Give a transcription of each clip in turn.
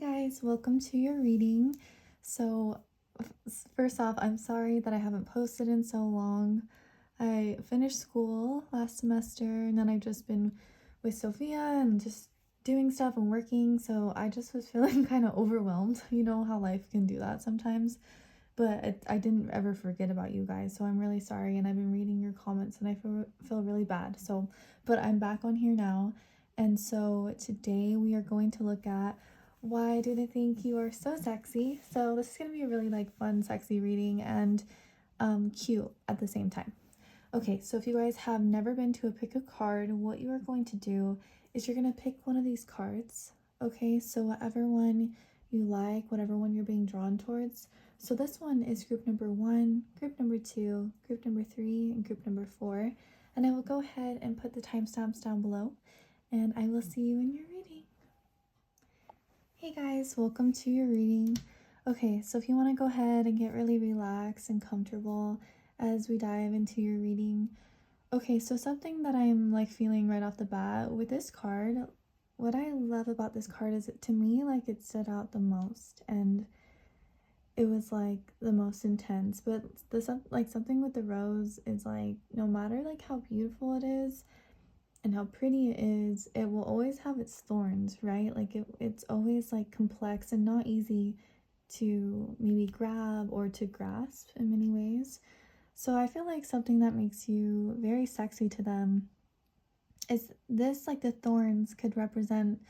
Guys, welcome to your reading. So, first off, I'm sorry that I haven't posted in so long. I finished school last semester and then I've just been with Sophia and just doing stuff and working. So, I just was feeling kind of overwhelmed. You know how life can do that sometimes. But I didn't ever forget about you guys. So, I'm really sorry. And I've been reading your comments and I feel really bad. But I'm back on here now. And so, today we are going to look at why do they think you are so sexy? So this is going to be a really fun, sexy reading and cute at the same time. Okay, so if you guys have never been to a pick a card, what you are going to do is you're going to pick one of these cards. Okay, so whatever one you like, whatever one you're being drawn towards. So this one is group number 1, group number 2, group number 3, and group number 4. And I will go ahead and put the timestamps down below. And I will see you in your reading. Hey guys, welcome to your reading. Okay, so if you want to go ahead and get really relaxed and comfortable as we dive into your reading. Okay, so something that I'm feeling right off the bat with this card, what I love about this card is to me it stood out the most and it was the most intense. But something with the rose is no matter how beautiful it is and how pretty it is, it will always have its thorns, right? It's always complex and not easy to maybe grab or to grasp in many ways. So I feel something that makes you very sexy to them is this, the thorns could represent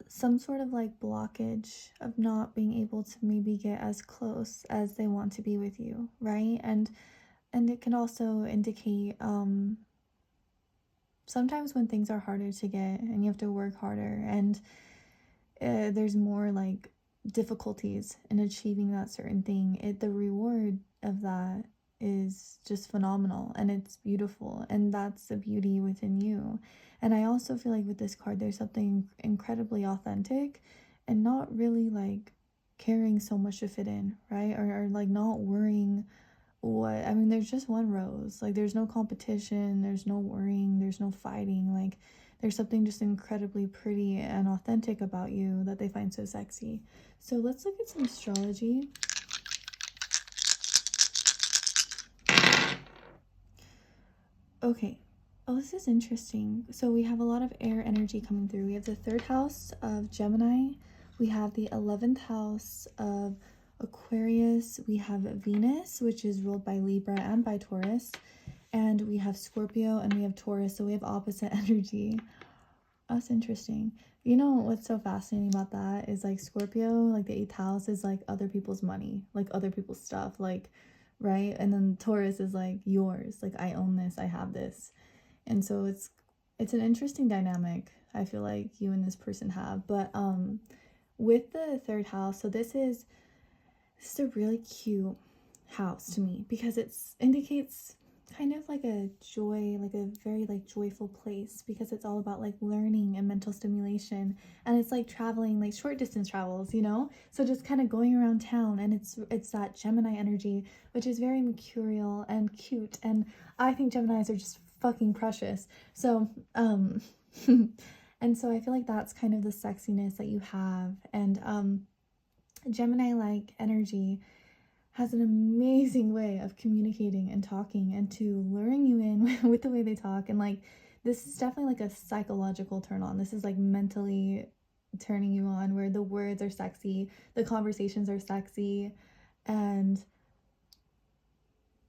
some sort of blockage of not being able to maybe get as close as they want to be with you, right? And it can also indicate sometimes when things are harder to get and you have to work harder and there's more difficulties in achieving that certain thing, the reward of that is just phenomenal and it's beautiful, and that's the beauty within you. And I also feel with this card there's something incredibly authentic and not really caring so much to fit in, right? Or not worrying there's just one rose. There's no competition, there's no worrying, there's no fighting. There's something just incredibly pretty and authentic about you that they find so sexy. So let's look at some astrology. Okay. Oh, this is interesting. So we have a lot of air energy coming through. We have the 3rd house of Gemini. We have the 11th house of Aquarius. We have Venus, which is ruled by Libra and by Taurus. And we have Scorpio and we have Taurus. So we have opposite energy. That's interesting. You know what's so fascinating about that is Scorpio, the 8th house is other people's money, other people's stuff, right? And then Taurus is yours, I own this, I have this. And so it's an interesting dynamic I feel you and this person have. But with the 3rd house, so this is a really cute house to me because it indicates kind of a joy, a very joyful place, because it's all about learning and mental stimulation, and it's traveling, short distance travels, you know, so just kind of going around town. And it's that Gemini energy, which is very mercurial and cute, and I think Geminis are just fucking precious. So and so I feel that's kind of the sexiness that you have. And Gemini energy has an amazing way of communicating and talking and to luring you in with the way they talk. And this is definitely a psychological turn on. This is mentally turning you on, where the words are sexy, the conversations are sexy, and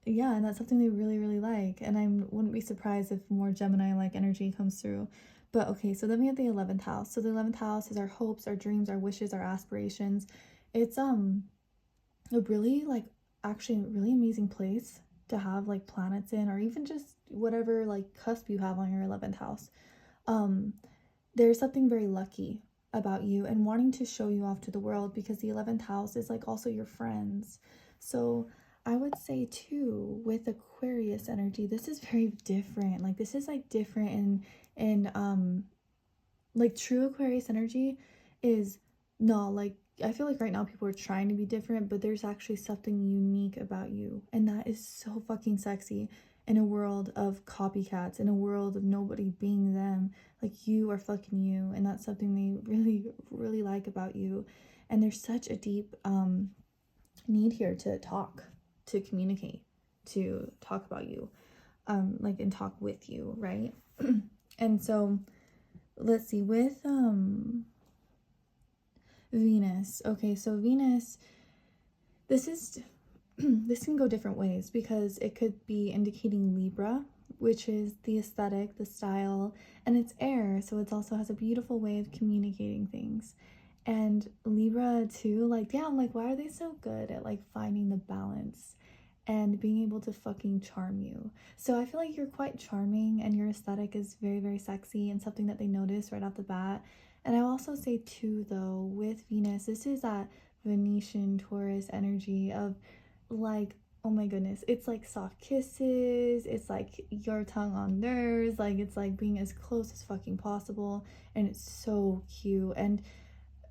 yeah, and that's something they really, really like. And I wouldn't be surprised if more Gemini energy comes through. But okay, so then we have the 11th house. So the 11th house is our hopes, our dreams, our wishes, our aspirations. It's a really actually a really amazing place to have planets in, or even just whatever cusp you have on your 11th house. There's something very lucky about you and wanting to show you off to the world, because the 11th house is also your friends. So I would say too, with Aquarius energy, this is very different. This is different in true Aquarius energy is no, I feel right now people are trying to be different, but there's actually something unique about you, and that is so fucking sexy. in a world of copycats, in a world of nobody being them. Like, you are fucking you, and that's something they really, really like about you. And there's such a deep need here to talk, to communicate, to talk about you, like, and talk with you, right? And so let's see, with Venus. Okay, so Venus, this is this can go different ways, because it could be indicating Libra, which is the aesthetic, the style, and it's air, so it also has a beautiful way of communicating things. And Libra too, like, damn, like, why are they so good at like finding the balance and being able to fucking charm you? So I feel like you're quite charming, and your aesthetic is very, very sexy, and something that they notice right off the bat. And I will also say too, though, with Venus, this is that Venetian Taurus energy of, like, oh my goodness, it's like soft kisses, it's like your tongue on theirs, like, it's like being as close as fucking possible, and it's so cute. And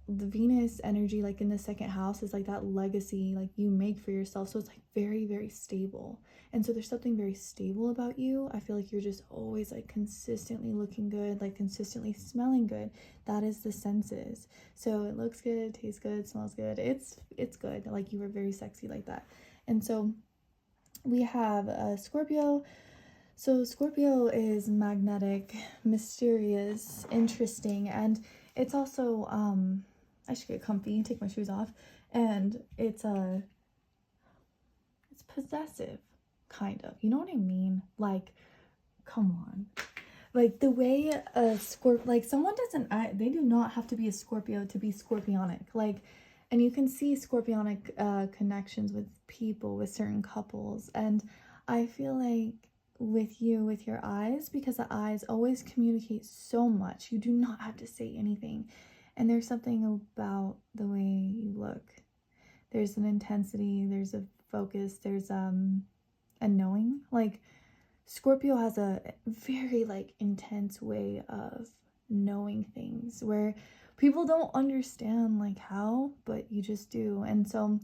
the Venus energy, like in the second house, is like that legacy like you make for yourself, so it's like very, very stable. And so there's something very stable about you. I feel like you're just always like consistently looking good, like consistently smelling good. That is the senses. So it looks good, tastes good, smells good, it's good. Like, you were very sexy like that. And so we have Scorpio. So Scorpio is magnetic, mysterious, interesting, and it's also I should get comfy, take my shoes off, and it's possessive, kind of. You know what I mean? Like, come on. Like, the way a like, someone doesn't, they do not have to be a Scorpio to be scorpionic. Like, and you can see scorpionic connections with people, with certain couples. And I feel like with you, with your eyes, because the eyes always communicate so much, you do not have to say anything. And there's something about the way you look. There's an intensity, there's a focus, there's a knowing. Like, Scorpio has a very like intense way of knowing things, where people don't understand like how, but you just do. And so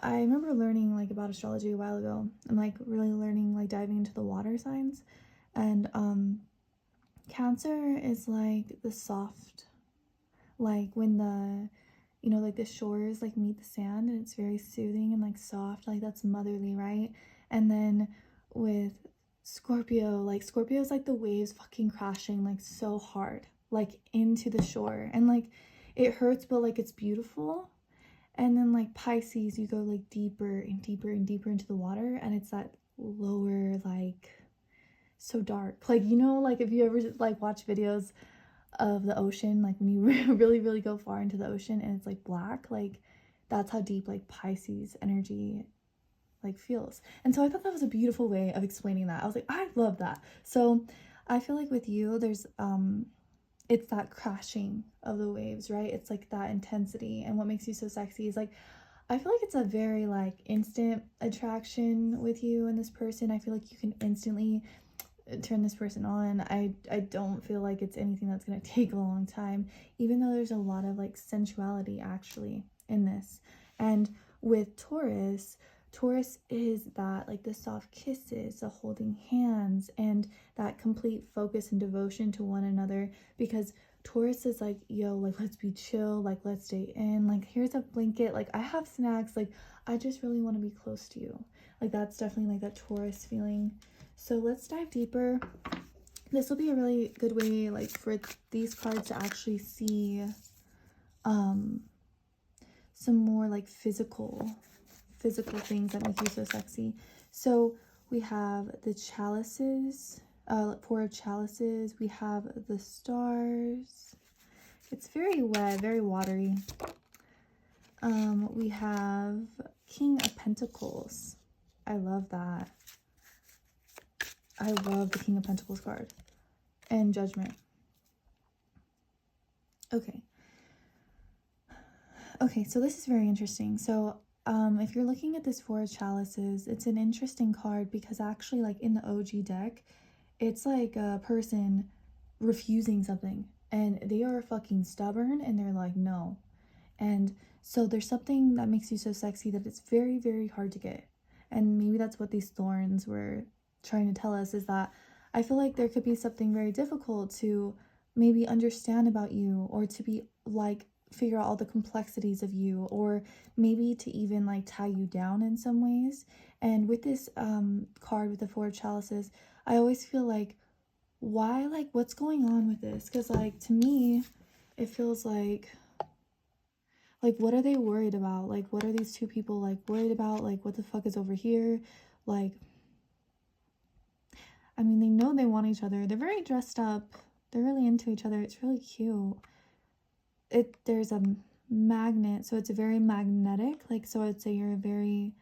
I remember learning like about astrology a while ago, and like really learning, like diving into the water signs. And Cancer is like the soft, like when the, you know, like the shores like meet the sand, and it's very soothing and like soft, like that's motherly, right? And then with Scorpio, like Scorpio is like the waves fucking crashing like so hard, like into the shore, and like it hurts, but like it's beautiful. And then like Pisces, you go like deeper and deeper and deeper into the water, and it's that lower, like so dark. Like, you know, like if you ever like watch videos of the ocean, like when you really, really go far into the ocean and it's like black, like that's how deep like Pisces energy like feels. And so I thought that was a beautiful way of explaining that. I was like, I love that. So I feel like with you, there's it's that crashing of the waves, right? It's like that intensity. And what makes you so sexy is like, I feel like it's a very like instant attraction with you and this person. I feel like you can instantly turn this person on. I don't feel like it's anything that's gonna take a long time, even though there's a lot of like sensuality actually in this. And with Taurus is that like the soft kisses, the holding hands, and that complete focus and devotion to one another, because Taurus is like, yo, like let's be chill, like let's stay in, like here's a blanket, like I have snacks, like I just really want to be close to you. Like that's definitely like that Taurus feeling. So let's dive deeper. This will be a really good way like for these cards to actually see some more like physical things that make you so sexy. So we have the chalices, Four of Chalices. We have the stars. It's very wet, very watery. We have King of Pentacles. I love that. I love the King of Pentacles card. And Judgment. Okay. Okay, so this is very interesting. So if you're looking at this Four of Chalices, it's an interesting card because actually like in the OG deck, it's like a person refusing something and they are fucking stubborn and they're like, no. And so there's something that makes you so sexy that it's very, very hard to get. And maybe that's what these thorns were trying to tell us is that I feel like there could be something very difficult to maybe understand about you, or to be like figure out all the complexities of you, or maybe to even like tie you down in some ways. And with this card with the Four of Chalices, I always feel like, why, like, what's going on with this? Because like to me it feels like what are they worried about? Like, what are these two people like worried about? Like, what the fuck is over here? Like, I mean, they know they want each other. They're very dressed up. They're really into each other. It's really cute. There's a magnet, so it's very magnetic. Like, so I'd say you're very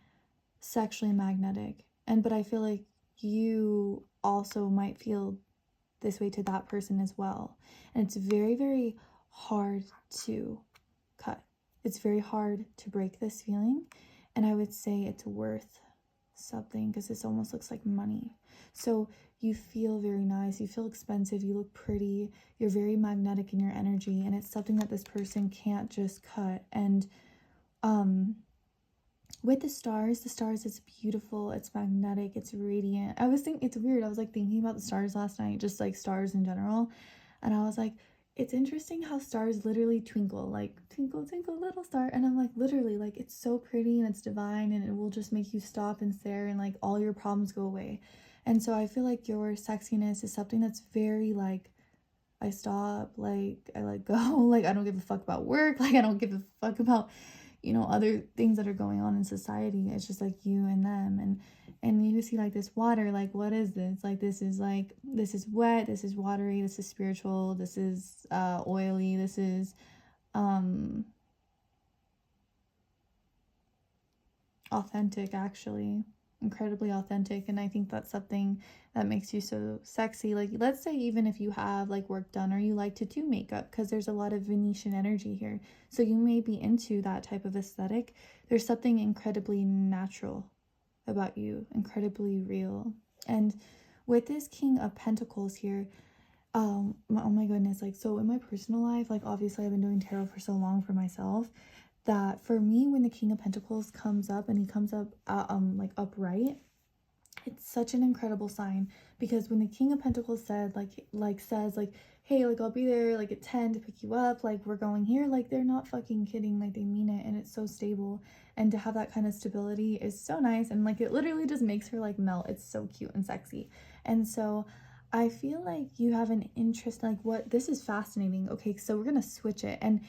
sexually magnetic. But I feel like you also might feel this way to that person as well. And it's very, very hard to cut. It's very hard to break this feeling. And I would say it's worth something, because this almost looks like money. So you feel very nice, you feel expensive, you look pretty, you're very magnetic in your energy, and it's something that this person can't just cut. And with the stars, it's beautiful, it's magnetic, it's radiant. It's weird, I was like thinking about the stars last night, just like stars in general, and I was like, it's interesting how stars literally twinkle, like twinkle, twinkle, little star. And I'm like, literally, like, it's so pretty and it's divine, and it will just make you stop and stare, and like all your problems go away. And so I feel like your sexiness is something that's very like, I stop, like, I let go, like, I don't give a fuck about work, like, I don't give a fuck about, other things that are going on in society. It's just like you and them. And you see like this water, like, what is this? Like, this is wet, this is watery, this is spiritual, this is oily, this is authentic, actually, incredibly authentic. And I think that's something that makes you so sexy. Like, let's say even if you have like work done, or you like to do makeup, because there's a lot of Venetian energy here, so you may be into that type of aesthetic. There's something incredibly natural about you, incredibly real. And with this King of Pentacles here, oh my goodness, like, so in my personal life, like, obviously I've been doing tarot for so long for myself, that for me, when the King of Pentacles comes up, and he comes up like upright, it's such an incredible sign. Because when the King of Pentacles says like, hey, like, I'll be there like at 10 to pick you up, like, we're going here, like, they're not fucking kidding, like, they mean it. And it's so stable, and to have that kind of stability is so nice. And like, it literally just makes her like melt. It's so cute and sexy. And so I feel like you have an interest, like, what, this is fascinating. Okay, so we're gonna switch it. And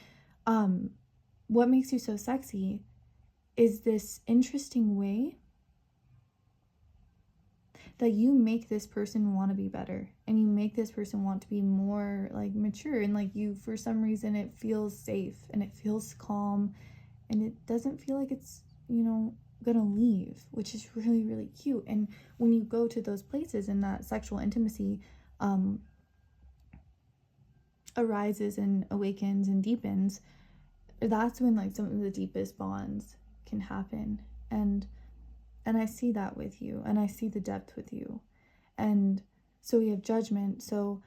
what makes you so sexy is this interesting way that you make this person want to be better, and you make this person want to be more like mature, and like, you, for some reason, it feels safe and it feels calm, and it doesn't feel like it's gonna leave, which is really, really cute. And when you go to those places and that sexual intimacy arises and awakens and deepens, that's when like some of the deepest bonds can happen. And I see that with you, and I see the depth with you. And so we have Judgment. So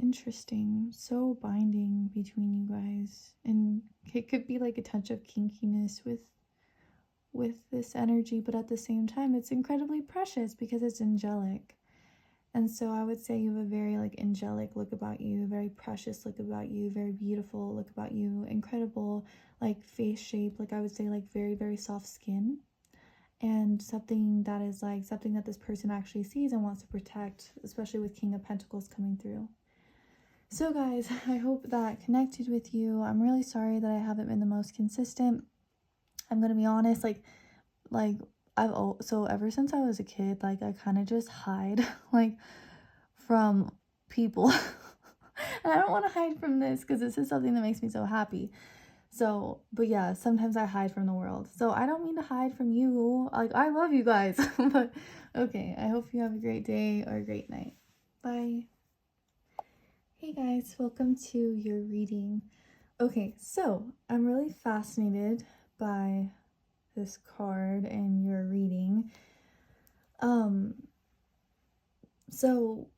interesting, so binding between you guys. And it could be like a touch of kinkiness with this energy, but at the same time it's incredibly precious because it's angelic. And so I would say you have a very like angelic look about you, very precious look about you, very beautiful look about you, incredible like face shape, like I would say like very, very soft skin, and something that is like something that this person actually sees and wants to protect, especially with King of Pentacles coming through. So guys, I hope that connected with you. I'm really sorry that I haven't been the most consistent. I'm gonna be honest, like so ever since I was a kid, like, I kind of just hide like from people. And I don't want to hide from this, because this is something that makes me so happy. So, but yeah, sometimes I hide from the world. So I don't mean to hide from you. Like, I love you guys. But okay, I hope you have a great day or a great night. Bye. Hey guys, welcome to your reading. Okay, so I'm really fascinated by this card and your reading. So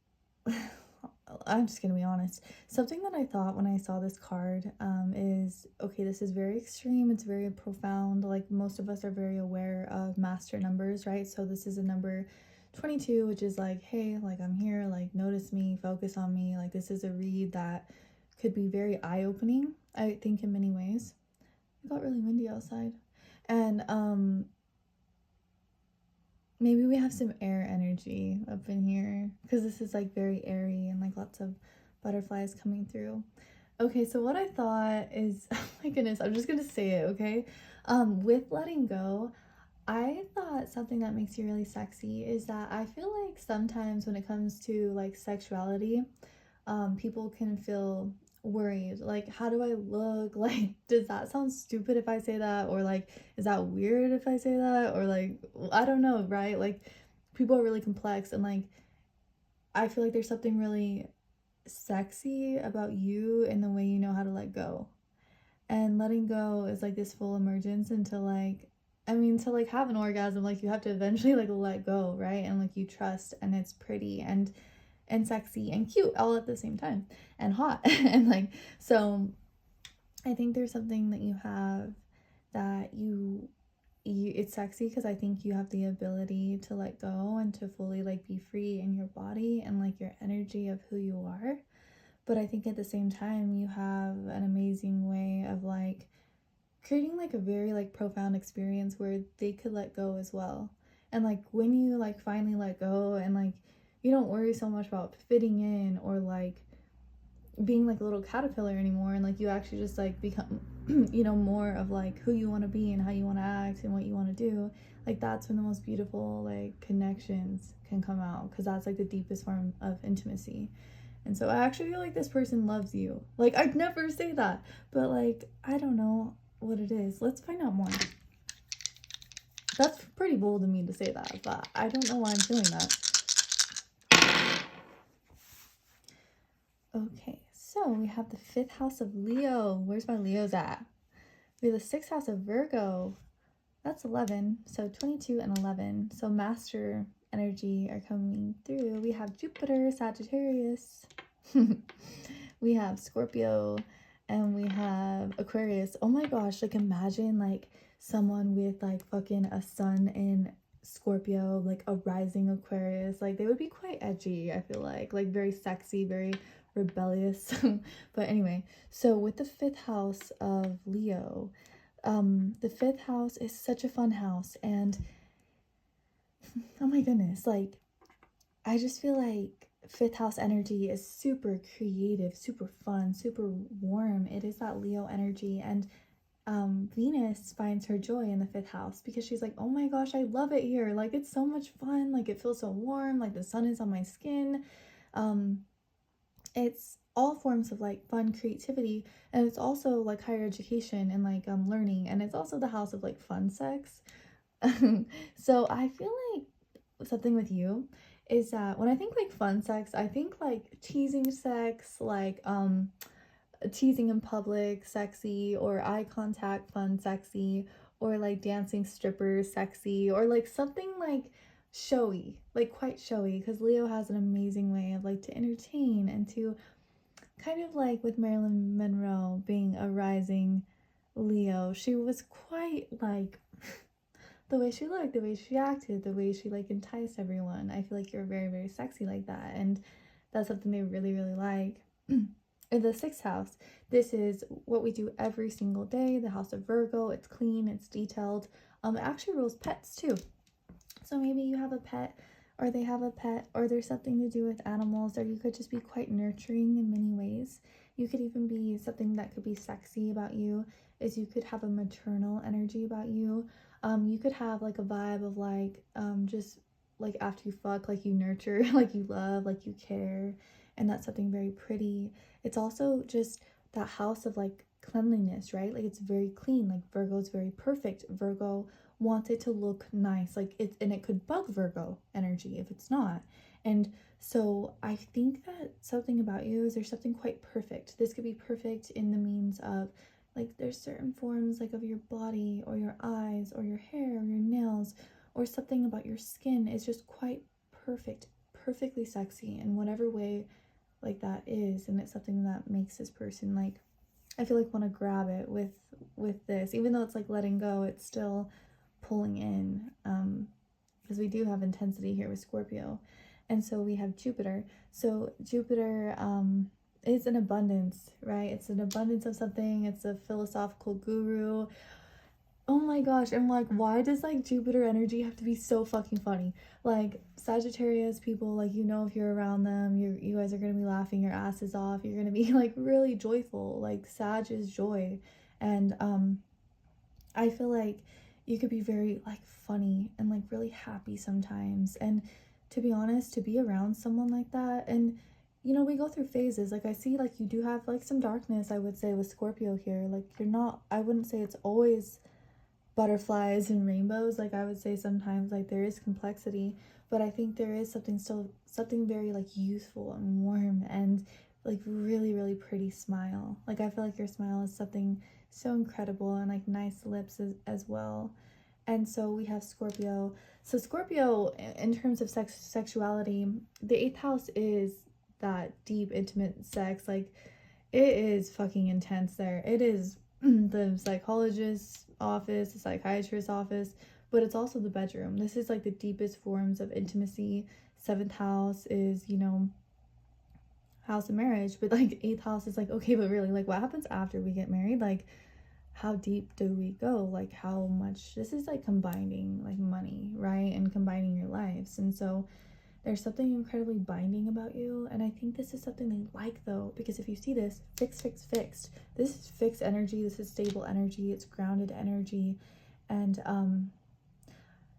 I'm just gonna be honest. Something that I thought when I saw this card is, okay, this is very extreme, it's very profound. Like, most of us are very aware of master numbers, right? So this is a number 22, which is like, hey, like, I'm here, like, notice me, focus on me. Like, this is a read that could be very eye-opening, I think, in many ways. It got really windy outside. And maybe we have some air energy up in here because this is like very airy and like lots of butterflies coming through. Okay, so what I thought is, oh my goodness, I'm just gonna say it, okay? With letting go, I thought something that makes you really sexy is that I feel like sometimes when it comes to like sexuality, people can feel worried. Like, how do I look? Like, does that sound stupid if I say that? Or like, is that weird if I say that? Or like, I don't know, right? Like, people are really complex, and like, I feel like there's something really sexy about you and the way you know how to let go. And letting go is like this full emergence into like, I mean, to like have an orgasm, like you have to eventually like let go, right? And like you trust, and it's pretty and sexy and cute all at the same time, and hot. And like, so I think there's something that you have that you it's sexy because I think you have the ability to let go and to fully like be free in your body and like your energy of who you are. But I think at the same time you have an amazing way of like creating like a very like profound experience where they could let go as well. And like when you like finally let go, and like you don't worry so much about fitting in or like being like a little caterpillar anymore, and like you actually just like become you know, more of like who you want to be and how you want to act and what you want to do, like that's when the most beautiful like connections can come out, because that's like the deepest form of intimacy. And so I actually feel like this person loves you. Like, I'd never say that, but like, I don't know what it is. Let's find out more. That's pretty bold of me to say that, but I don't know why I'm feeling that. Okay, so we have the 5th house of Leo. Where's my Leos at? We have the 6th house of Virgo. That's 11, so 22 and 11. So master energy are coming through. We have Jupiter, Sagittarius. We have Scorpio, and we have Aquarius. Oh my gosh, like imagine like someone with like fucking a sun in Scorpio, like a rising Aquarius. Like they would be quite edgy, I feel like very sexy, very rebellious. But anyway, so with the 5th house of Leo, the 5th house is such a fun house, and oh my goodness, like I just feel like 5th house energy is super creative, super fun, super warm. It is that Leo energy. And Venus finds her joy in the 5th house because she's like, oh my gosh, I love it here. Like, it's so much fun. Like, it feels so warm. Like, the sun is on my skin. It's all forms of like fun, creativity, and it's also like higher education and like learning. And it's also the house of like fun sex. So I feel like something with you is that when I think like fun sex, I think like teasing sex, like teasing in public sexy, or eye contact fun sexy, or like dancing strippers sexy, or like something like showy, like quite showy, because Leo has an amazing way of like to entertain and to kind of like with Marilyn Monroe being a rising Leo, she was quite like the way she looked, the way she acted, the way she like enticed everyone. I feel like you're very, very sexy like that. And that's something they really, really like. In the 6th house, this is what we do every single day. The house of Virgo, it's clean, it's detailed. It actually rules pets too. So maybe you have a pet, or they have a pet, or there's something to do with animals, or you could just be quite nurturing in many ways. You could even be something that could be sexy about you, is you could have a maternal energy about you. You could have like a vibe of like just like after you fuck, like you nurture, like you love, like you care, and that's something very pretty. It's also just that house of like cleanliness, right? Like it's very clean. Like Virgo's very perfect. Virgo wants it to look nice, like it, and it could bug Virgo energy if it's not. And so I think that something about you is there's something quite perfect. This could be perfect in the means of like there's certain forms like of your body or your eyes or your hair or your nails, or something about your skin is just quite perfect, perfectly sexy in whatever way like that is, and it's something that makes this person like, I feel like, want to grab it with this, even though it's like letting go, it's still pulling in, because we do have intensity here with Scorpio. And so we have Jupiter. So Jupiter is an abundance, right? It's an abundance of something. It's a philosophical guru. Oh my gosh, I'm like, why does like Jupiter energy have to be so fucking funny? Like Sagittarius people, like, you know, if you're around them, you guys are gonna be laughing your asses off. You're gonna be like really joyful. Like Sag is joy. And I feel like you could be very like funny and like really happy sometimes. And to be honest, to be around someone like that, and you know, we go through phases. Like I see like you do have like some darkness, I would say, with Scorpio here. Like you're not, I wouldn't say it's always butterflies and rainbows. Like I would say sometimes like there is complexity, but I think there is something very like youthful and warm and like really really pretty smile. Like I feel like your smile is something so incredible, and like nice lips as well. And so we have Scorpio. So Scorpio, in terms of sexuality, the 8th house is that deep intimate sex. Like it is fucking intense there. It is the psychologist's office, the psychiatrist's office, but it's also the bedroom. This is like the deepest forms of intimacy. 7th house is, you know, house of marriage, but like 8th house is like, okay, but really, like what happens after we get married? Like how deep do we go? Like how much, this is like combining like money, right? And combining your lives. And so there's something incredibly binding about you, and I think this is something they like though, because if you see this, fixed. This is fixed energy, this is stable energy, it's grounded energy, and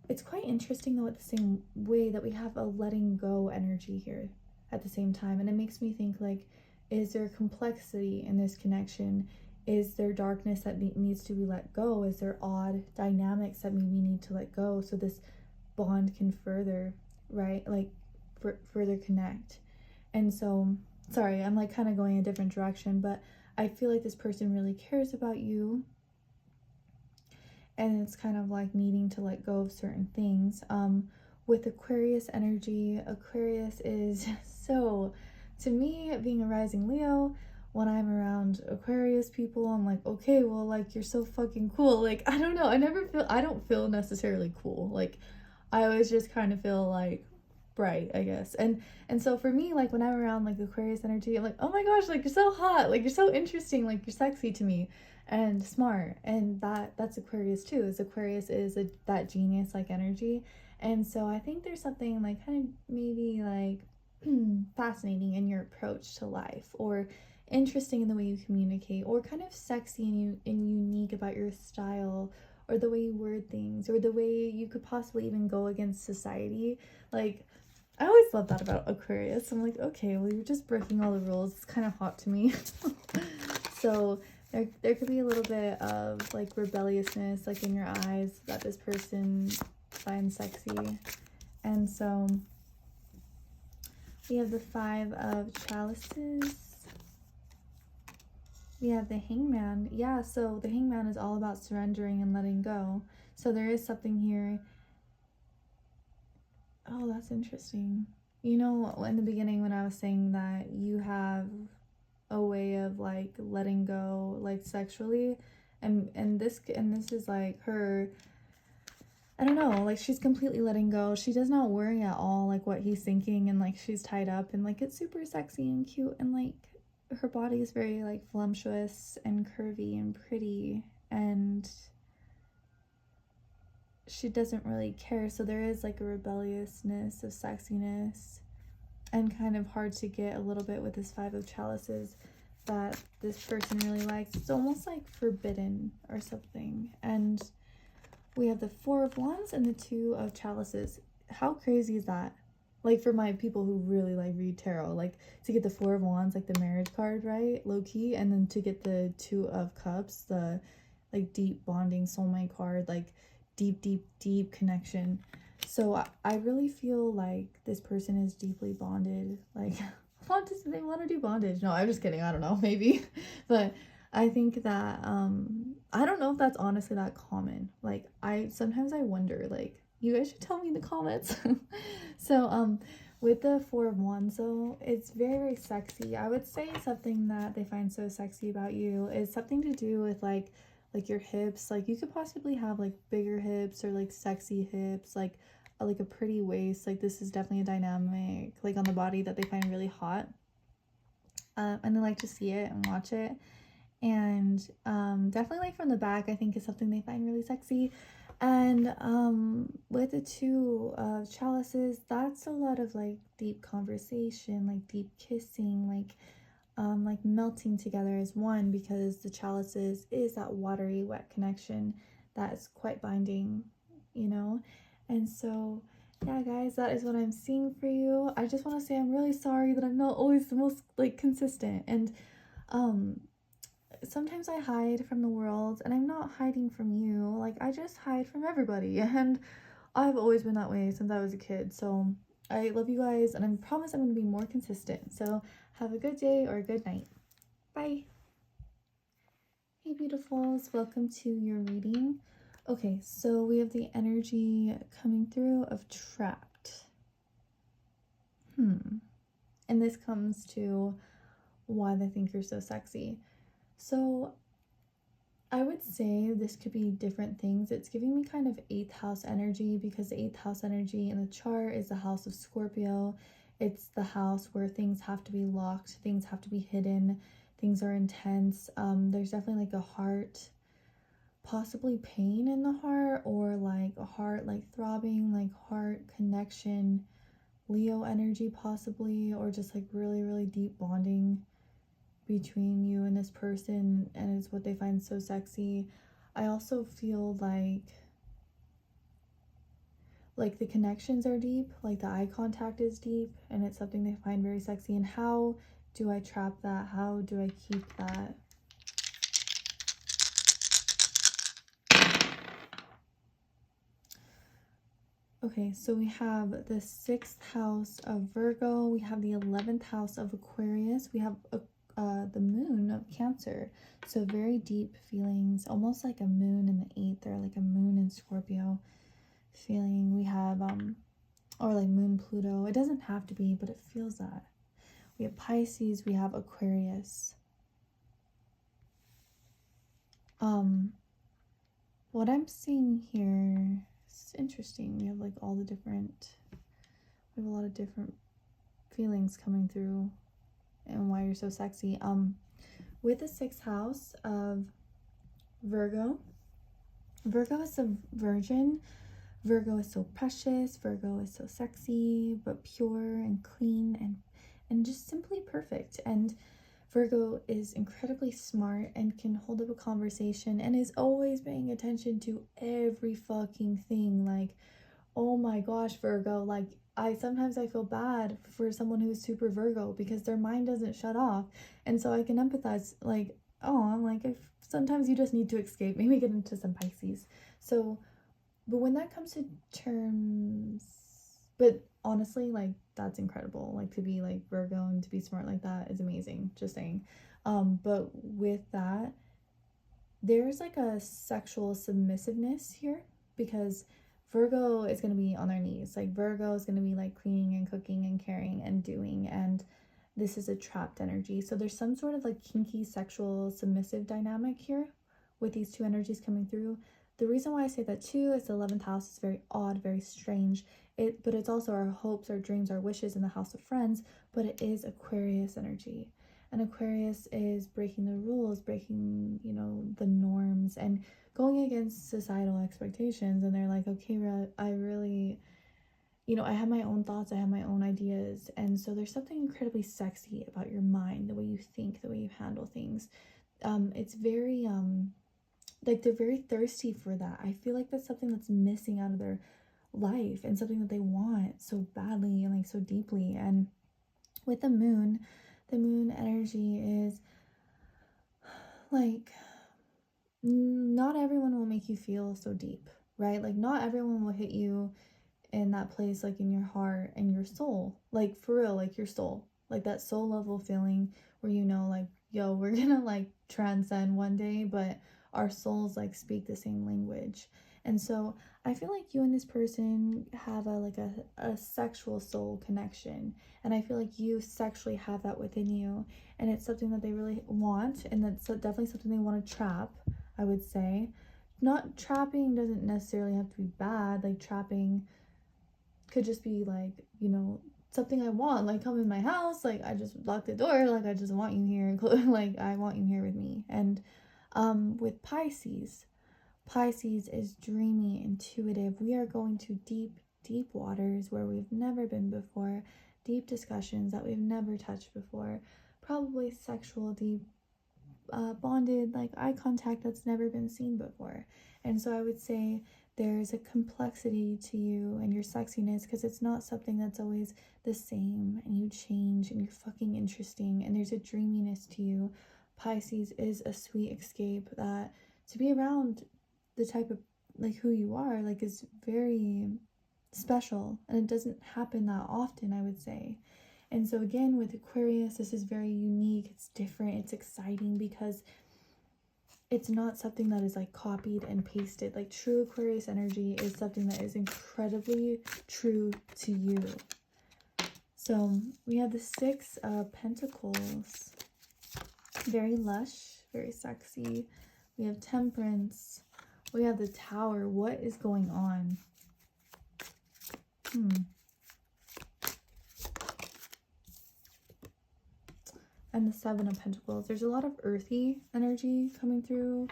it's quite interesting though at the same way that we have a letting go energy here at the same time, and it makes me think like, is there complexity in this connection? Is there darkness that needs to be let go? Is there odd dynamics that maybe need to let go so this bond can further, right, like further connect? And so sorry, I'm like kind of going a different direction, but I feel like this person really cares about you, and it's kind of like needing to let go of certain things. With Aquarius energy, Aquarius is so, to me, being a rising Leo, when I'm around Aquarius people, I'm like, okay, well, like, you're so fucking cool. Like, I don't know, I don't feel necessarily cool. Like, I always just kind of feel like bright, I guess. And so for me, like when I'm around like Aquarius energy, I'm like, oh my gosh, like you're so hot, like you're so interesting, like you're sexy to me and smart. And that's Aquarius too. Is Aquarius is that genius like energy. And so I think there's something like kind of maybe like fascinating in your approach to life, or interesting in the way you communicate, or kind of sexy and unique about your style, or the way you word things, or the way you could possibly even go against society. Like I always love that about Aquarius. I'm like, okay, well, you're just breaking all the rules. It's kind of hot to me. So there could be a little bit of like rebelliousness like in your eyes that this person finds sexy. And so we have the 5 of chalices. We have the Hangman. Yeah, so the Hangman is all about surrendering and letting go. So there is something here. Oh, that's interesting. You know, in the beginning when I was saying that you have a way of like letting go like sexually, and this is like her, I don't know, like she's completely letting go. She does not worry at all like what he's thinking, and like she's tied up, and like it's super sexy and cute, and like her body is very like voluptuous and curvy and pretty, and she doesn't really care. So there is like a rebelliousness of sexiness, and kind of hard to get a little bit with this 5 of chalices that this person really likes. It's almost like forbidden or something. And we have the 4 of wands and the 2 of chalices. How crazy is that? Like for my people who really like read tarot, like to get the 4 of wands, like the marriage card, right, low-key, and then to get the 2 of cups, the like deep bonding soulmate card, like deep connection. So I really feel like this person is deeply bonded. Like they want to do bondage. No, I'm just kidding, I don't know, maybe. But I think that I don't know if that's honestly that common. Like sometimes I wonder, like you guys should tell me in the comments. So With the Four of Wands, though, it's very, very sexy. I would say something that they find so sexy about you is something to do with like your hips. Like you could possibly have like bigger hips or like sexy hips, like a pretty waist. Like this is definitely a dynamic like on the body that they find really hot. And they like to see it and watch it. And definitely like from the back, I think is something they find really sexy. And with the two chalices, that's a lot of like deep conversation, like deep kissing, like melting together as one, because the chalices is that watery wet connection that is quite binding, you know. And so yeah guys, that is what I'm seeing for you. I just want to say I'm really sorry that I'm not always the most like consistent, and um sometimes I hide from the world, and I'm not hiding from you. Like I just hide from everybody, and I've always been that way since I was a kid. So I love you guys, and I promise I'm going to be more consistent. So have a good day or a good night. Bye. Hey beautifuls, welcome to your reading. Okay, so we have the energy coming through of trapped. And this comes to why they think you're so sexy. So I would say this could be different things. It's giving me kind of 8th house energy, because the 8th house energy in the chart is the house of Scorpio. It's the house where things have to be locked, things have to be hidden, things are intense. There's definitely like a heart, possibly pain in the heart, or like a heart like throbbing, like heart connection, Leo energy possibly, or just like really, really deep bonding between you and this person, and it's what they find so sexy. I also feel like the connections are deep, like the eye contact is deep, and it's something they find very sexy. And how do I trap that? How do I keep that? Okay, so we have the 6th house of Virgo, we have the 11th house of Aquarius, we have the moon of Cancer. So very deep feelings, almost like a moon in the 8th, or like a moon in Scorpio feeling. We have or like moon Pluto. It doesn't have to be, but it feels that. We have Pisces, we have Aquarius. What I'm seeing here is interesting. We have like all the different, we have a lot of different feelings coming through and why you're so sexy. With the 6th house of Virgo, Virgo is a virgin. Virgo is so precious. Virgo is so sexy, but pure and clean and just simply perfect. And Virgo is incredibly smart and can hold up a conversation and is always paying attention to every fucking thing. Like, oh my gosh, Virgo, like sometimes I feel bad for someone who's super Virgo, because their mind doesn't shut off. And so I can empathize, like, oh, I'm like, if sometimes you just need to escape, maybe get into some Pisces. So, but when that comes to terms, but honestly, like that's incredible. Like to be like Virgo and to be smart like that is amazing, just saying. But with that, there's like a sexual submissiveness here, because Virgo is going to be on their knees. Like Virgo is going to be like cleaning and cooking and caring and doing, and this is a trapped energy. So there's some sort of like kinky sexual submissive dynamic here with these two energies coming through. The reason why I say that too is the 11th house is very odd, very strange. But it's also our hopes, our dreams, our wishes in the house of friends, but it is Aquarius energy. And Aquarius is breaking the rules, breaking, you know, the norms, and going against societal expectations. And they're like, okay, I really, you know, I have my own thoughts, I have my own ideas. And so there's something incredibly sexy about your mind, the way you think, the way you handle things. It's very, like they're very thirsty for that. I feel like that's something that's missing out of their life, and something that they want so badly and like so deeply. And with the moon energy is like, not everyone will make you feel so deep, right? Like not everyone will hit you in that place, like in your heart and your soul, like for real, like your soul, like that soul level feeling where, you know, like, yo, we're gonna like transcend one day, but our souls like speak the same language. And so I feel like you and this person have a sexual soul connection. And I feel like you sexually have that within you. And it's something that they really want. And that's definitely something they want to trap, I would say. Not trapping doesn't necessarily have to be bad. Like trapping could just be like, something I want. Like come in my house. Like I just lock the door. Like I just want you here. Like I want you here with me. And with Pisces is dreamy, intuitive. We are going to deep, deep waters where we've never been before, deep discussions that we've never touched before, probably sexual, deep, bonded, like eye contact that's never been seen before. And so I would say there's a complexity to you and your sexiness because it's not something that's always the same, and you change and you're fucking interesting, and there's a dreaminess to you. Pisces is a sweet escape that to be around the type of like who you are like is very special, and it doesn't happen that often, I would say. And so again with Aquarius, this is very unique, it's different, it's exciting because it's not something that is like copied and pasted. Like true Aquarius energy is something that is incredibly true to you. So we have the Six of Pentacles, very lush, very sexy. We have Temperance. We have the Tower. What is going on? And the Seven of Pentacles. There's a lot of earthy energy coming through.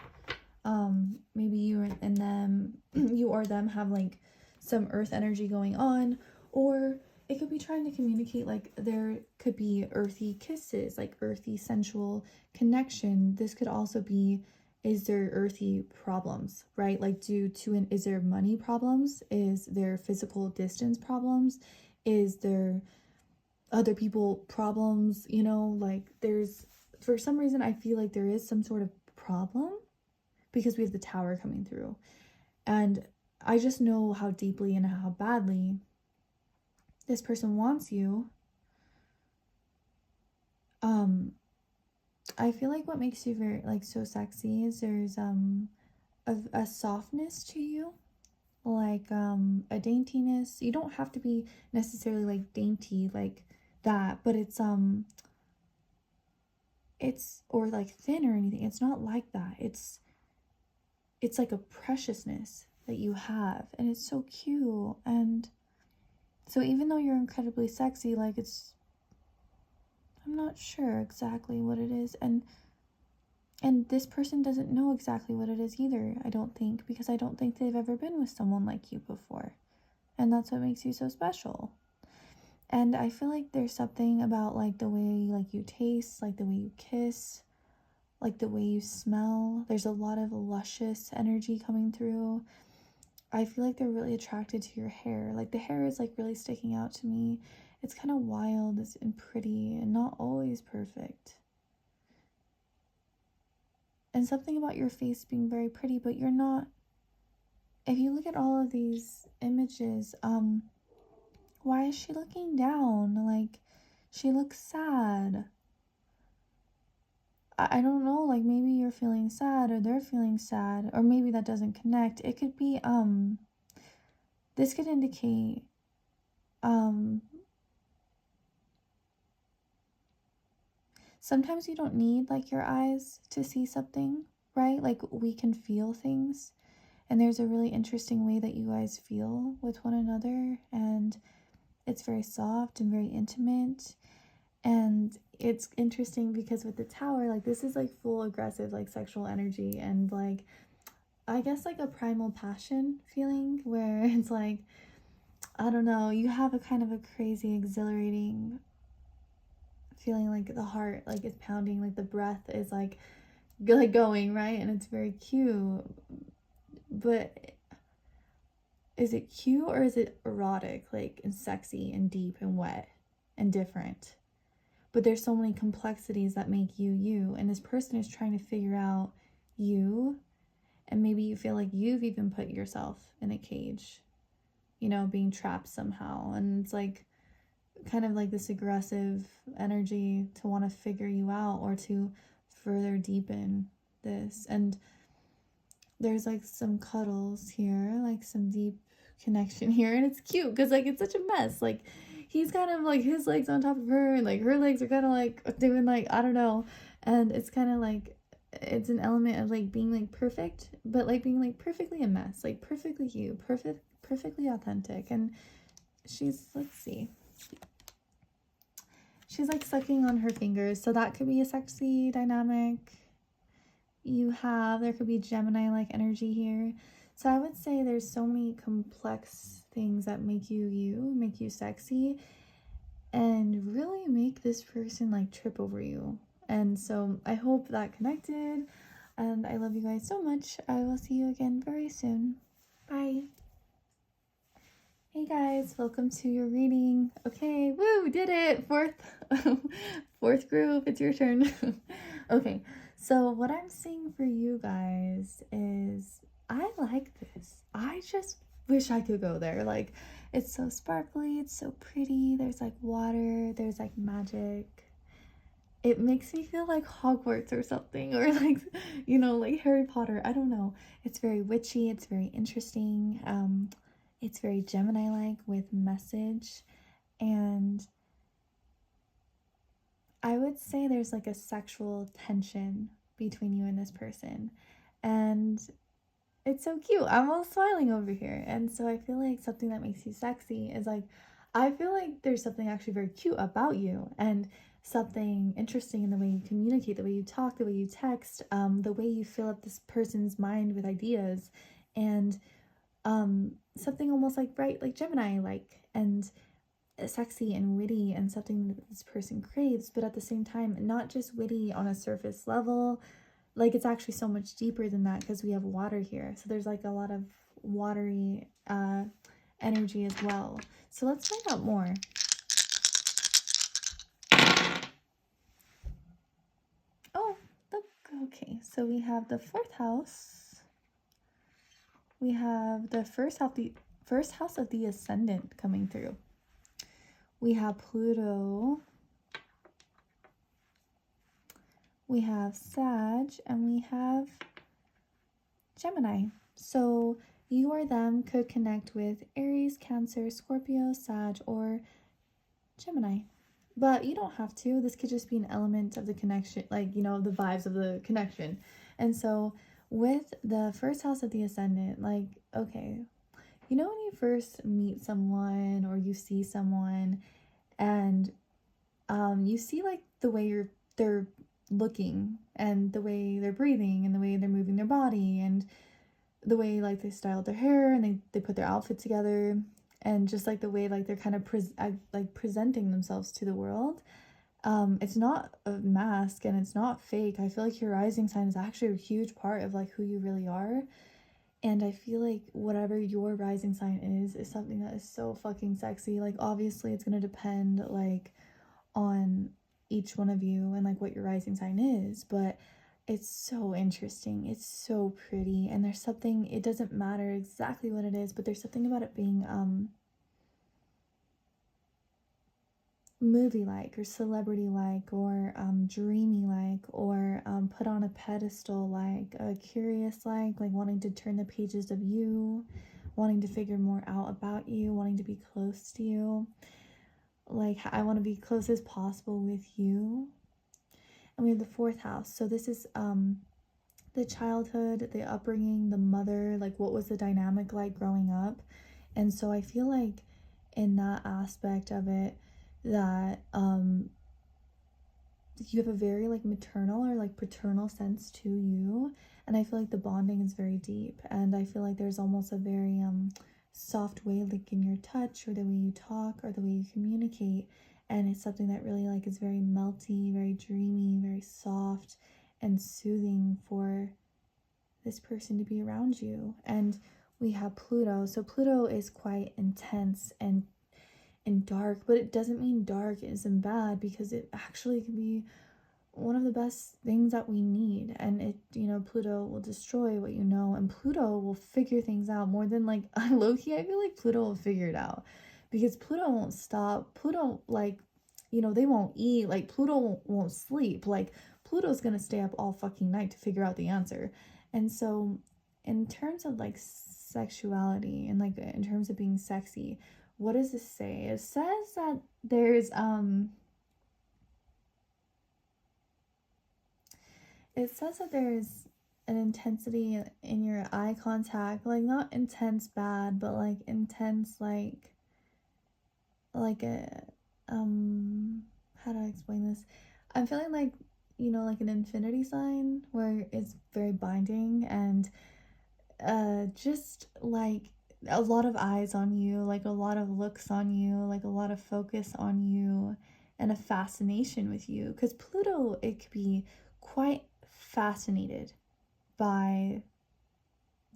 Maybe you and them, you or them have like some earth energy going on, or it could be trying to communicate like there could be earthy kisses, like earthy sensual connection. This could also be, is there earthy problems, right? Like is there money problems? Is there physical distance problems? Is there other people problems? Like there's, for some reason, I feel like there is some sort of problem because we have the Tower coming through. And I just know how deeply and how badly this person wants you. I feel like what makes you very like so sexy is there's a softness to you, like a daintiness. You don't have to be necessarily like dainty like that, but it's or like thin or anything. It's not like that. It's like a preciousness that you have, and it's so cute. And so even though you're incredibly sexy, like I'm not sure exactly what it is, and this person doesn't know exactly what it is either, I don't think, because I don't think they've ever been with someone like you before, and that's what makes you so special. And I feel like there's something about like the way like you taste, like the way you kiss, like the way you smell. There's a lot of luscious energy coming through. I feel like they're really attracted to your hair. Like the hair is like really sticking out to me. It's kind of wild and pretty and not always perfect. And something about your face being very pretty, but you're not. If you look at all of these images, why is she looking down? Like she looks sad. I don't know, like maybe you're feeling sad or they're feeling sad, or maybe that doesn't connect. It could be this could indicate sometimes you don't need like your eyes to see something, right? Like we can feel things, and there's a really interesting way that you guys feel with one another, and it's very soft and very intimate. And it's interesting because with the Tower, like this is like full aggressive like sexual energy, and like I guess like a primal passion feeling where it's like, I don't know, you have a kind of a crazy exhilarating feeling, like the heart like is pounding, like the breath is like going, right? And it's very cute. But is it cute or is it erotic, like and sexy and deep and wet and different? But there's so many complexities that make you you, and this person is trying to figure out you, and maybe you feel like you've even put yourself in a cage, being trapped somehow, and it's like kind of like this aggressive energy to want to figure you out or to further deepen this. And there's like some cuddles here, like some deep connection here, and it's cute because like it's such a mess. Like he's kind of like his legs on top of her, and like her legs are kind of like doing like I don't know, and it's kind of like it's an element of like being like perfect, but like being like perfectly a mess, like perfectly you, perfectly authentic. And she's, let's see, she's like sucking on her fingers, so that could be a sexy dynamic. There could be Gemini like energy here. So I would say there's so many complex things that make you sexy, and really make this person like trip over you. And so I hope that connected, and I love you guys so much. I will see you again very soon. Bye. Hey guys, welcome to your reading. Okay, woo, did it. Fourth group, it's your turn. Okay, so what I'm seeing for you guys is I like this. I just wish I could go there. Like, it's so sparkly, it's so pretty. There's like water, there's like magic. It makes me feel like Hogwarts or something, or like, like Harry Potter. I don't know. It's very witchy, it's very interesting. It's very Gemini-like with message, and I would say there's like a sexual tension between you and this person, and it's so cute. I'm all smiling over here, and so I feel like something that makes you sexy is like, I feel like there's something actually very cute about you, and something interesting in the way you communicate, the way you talk, the way you text, the way you fill up this person's mind with ideas, and something almost like bright, like Gemini like, and sexy and witty, and something that this person craves, but at the same time not just witty on a surface level. Like, it's actually so much deeper than that because we have water here, so there's like a lot of watery energy as well. So let's find out more. Oh, look. Okay, so we have the 4th house. We have the first house of the ascendant coming through. We have Pluto. We have Sag, and we have Gemini. So you or them could connect with Aries, Cancer, Scorpio, Sag, or Gemini. But you don't have to. This could just be an element of the connection, like, the vibes of the connection. And so with the first house of the ascendant, like, okay, when you first meet someone or you see someone, and you see like the way they're looking, and the way they're breathing, and the way they're moving their body, and the way like they styled their hair, and they put their outfit together, and just like the way like they're kind of presenting themselves to the world. It's not a mask, and it's not fake. I feel like your rising sign is actually a huge part of like who you really are. And I feel like whatever your rising sign is something that is so fucking sexy. Like, obviously it's gonna depend like on each one of you and like what your rising sign is, but it's so interesting, it's so pretty, and there's something, it doesn't matter exactly what it is, but there's something about it being movie like, or celebrity like, or dreamy like, or put on a pedestal like, curious like wanting to turn the pages of you, wanting to figure more out about you, wanting to be close to you. Like, I want to be close as possible with you. And we have the 4th house. So this is the childhood, the upbringing, the mother, like what was the dynamic like growing up. And so I feel like in that aspect of it, that you have a very like maternal or like paternal sense to you, and I feel like the bonding is very deep, and I feel like there's almost a very soft way like in your touch, or the way you talk, or the way you communicate, and it's something that really like is very melty, very dreamy, very soft and soothing for this person to be around you. And we have Pluto. So Pluto is quite intense and dark, but it doesn't mean dark isn't bad, because it actually can be one of the best things that we need. And it, Pluto will destroy what you know, and Pluto will figure things out more than like low-key. I feel like Pluto will figure it out, because Pluto won't stop. Pluto, like, they won't eat. Like, Pluto won't sleep. Like, Pluto's gonna stay up all fucking night to figure out the answer. And so in terms of like sexuality and like in terms of being sexy, what does this say? It says that there's it says that there's an intensity in your eye contact, like not intense bad, but like intense like a how do I explain this? I'm feeling like, you know, like an infinity sign where it's very binding and just like a lot of eyes on you, like a lot of looks on you, like a lot of focus on you, and a fascination with you. Because Pluto, it could be quite fascinated by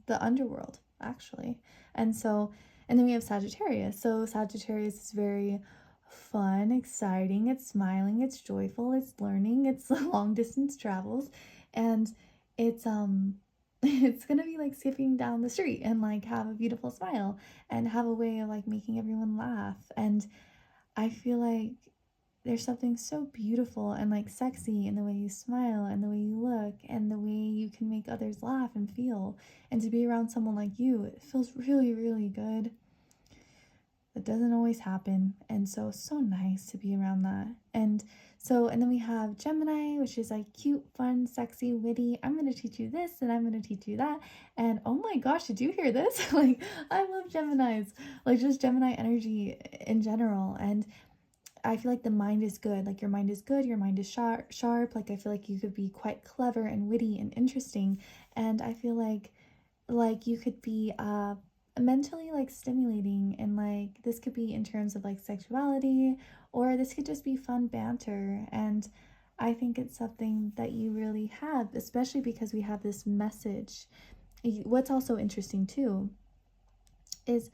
the underworld, actually. And so, and then we have Sagittarius. So, Sagittarius is very fun, exciting, it's smiling, it's joyful, it's learning, it's long distance travels, and it's it's gonna be like skipping down the street and like have a beautiful smile and have a way of like making everyone laugh. And I feel like there's something so beautiful and like sexy in the way you smile and the way you look and the way you can make others laugh and feel. And to be around someone like you, it feels really, really good. It doesn't always happen. And so, so nice to be around that. And so, and then we have Gemini, which is like cute, fun, sexy, witty. I'm going to teach you this and I'm going to teach you that. And oh my gosh, did you hear this? Like, I love Geminis, like just Gemini energy in general. And I feel like the mind is good. Like your mind is good, your mind is sharp. Like I feel like you could be quite clever and witty and interesting. And I feel like you could be mentally like stimulating, and like this could be in terms of like sexuality, or this could just be fun banter. And I think it's something that you really have, especially because we have this message. What's also interesting too is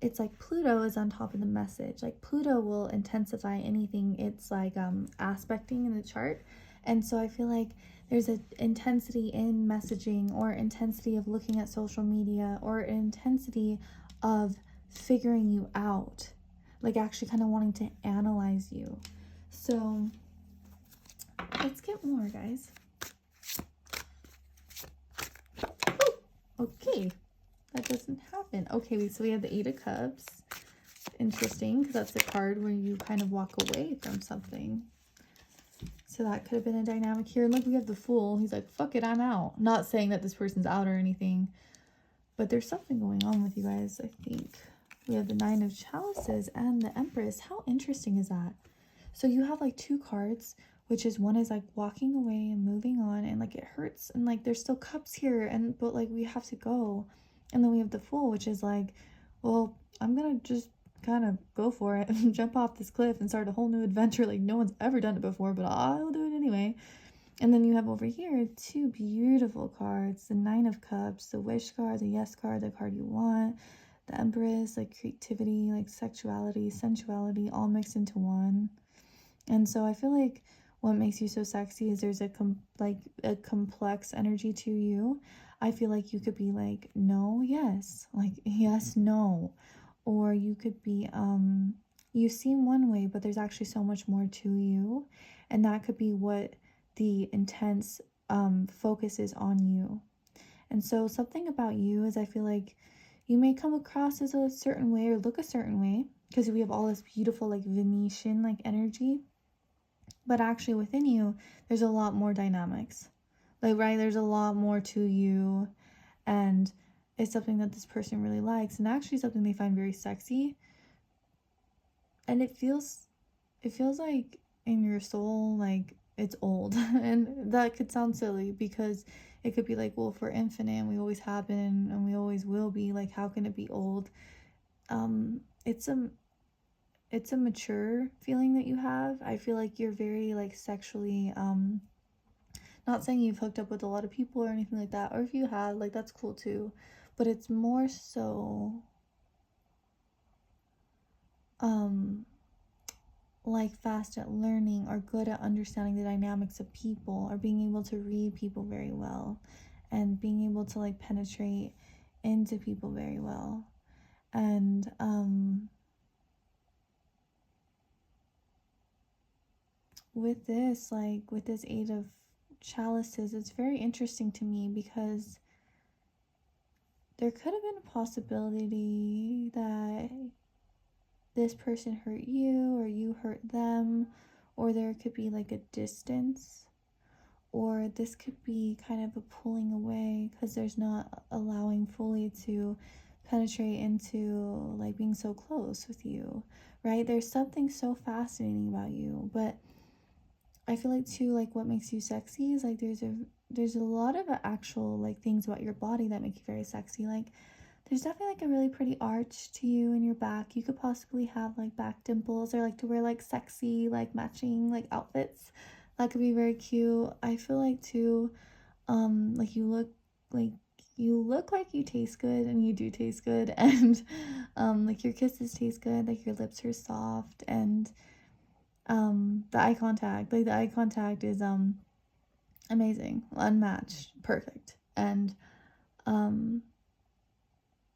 it's like Pluto is on top of the message. Like Pluto will intensify anything it's like aspecting in the chart. And so I feel like there's an intensity in messaging, or intensity of looking at social media, or intensity of figuring you out, like actually kind of wanting to analyze you. So let's get more, guys. Okay, that doesn't happen. Okay, so we have the Eight of Cups. Interesting, because that's the card where you kind of walk away from something. So that could have been a dynamic here. And look, we have the Fool. He's like, fuck it, I'm out. Not saying that this person's out or anything, but there's something going on with you guys, I think. We have the Nine of Chalices and the Empress. How interesting is that? So you have like two cards, which is one is like walking away and moving on, and like it hurts, and like there's still cups here, and but like we have to go. And then we have the Fool, which is like, well, I'm gonna just kind of go for it and jump off this cliff and start a whole new adventure. Like no one's ever done it before, but I'll do it anyway. And then you have over here two beautiful cards, the Nine of Cups, the Wish card, the Yes card, the card you want, the Empress, like creativity, like sexuality, sensuality, all mixed into one. And so I feel like what makes you so sexy is there's a complex energy to you. I feel like you could be like no, yes, like yes, no. Or you could be you seem one way, but there's actually so much more to you. And that could be what the intense focus is on you. And so something about you is I feel like you may come across as a certain way or look a certain way, because we have all this beautiful like Venetian like energy. But actually within you, there's a lot more dynamics. Like, right, there's a lot more to you, and it's something that this person really likes, and actually something they find very sexy. And it feels like in your soul, like it's old. And that could sound silly, because it could be like, well, if we're infinite and we always have been and we always will be, like how can it be old? It's a mature feeling that you have. I feel like you're very like sexually not saying you've hooked up with a lot of people or anything like that, or if you have, like that's cool too, but it's more so like fast at learning, or good at understanding the dynamics of people, or being able to read people very well, and being able to like penetrate into people very well. And with this, like with this Eight of chalices, it's very interesting to me because there could have been a possibility that this person hurt you or you hurt them, or there could be like a distance, or this could be kind of a pulling away because there's not allowing fully to penetrate into like being so close with you, right? There's something so fascinating about you, but I feel like too, like what makes you sexy is like there's a lot of actual like things about your body that make you very sexy. Like there's definitely like a really pretty arch to you in your back. You could possibly have like back dimples, or like to wear like sexy like matching like outfits. That could be very cute. I feel like too, like like you look like you taste good, and you do taste good, and like your kisses taste good, like your lips are soft, and the eye contact is amazing, unmatched, perfect. And um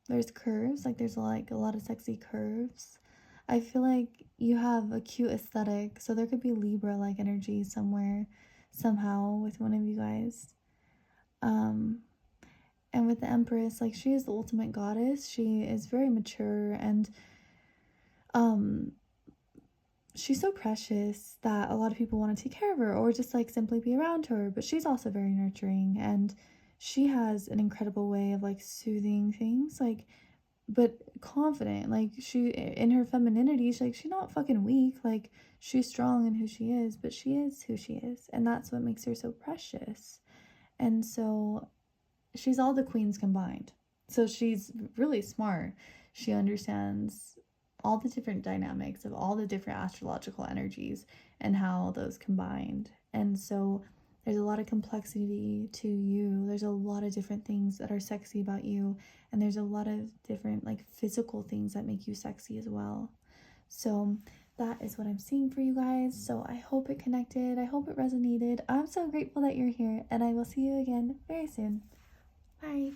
there's curves, like there's like a lot of sexy curves. I feel like you have a cute aesthetic, so there could be Libra like energy somewhere, somehow with one of you guys. Um, and with the Empress, like she is the ultimate goddess. She is very mature, and um she's so precious that a lot of people want to take care of her or just like simply be around her, but she's also very nurturing, and she has an incredible way of like soothing things, like, but confident. Like she, in her femininity, she's not fucking weak. Like she's strong in who she is, but she is who she is, and that's what makes her so precious. And so she's all the queens combined. So she's really smart. She understands all the different dynamics of all the different astrological energies and how those combined. And so there's a lot of complexity to you. There's a lot of different things that are sexy about you, and there's a lot of different like physical things that make you sexy as well. So that is what I'm seeing for you guys. So I hope it connected. I hope it resonated. I'm so grateful that you're here, and I will see you again very soon. Bye.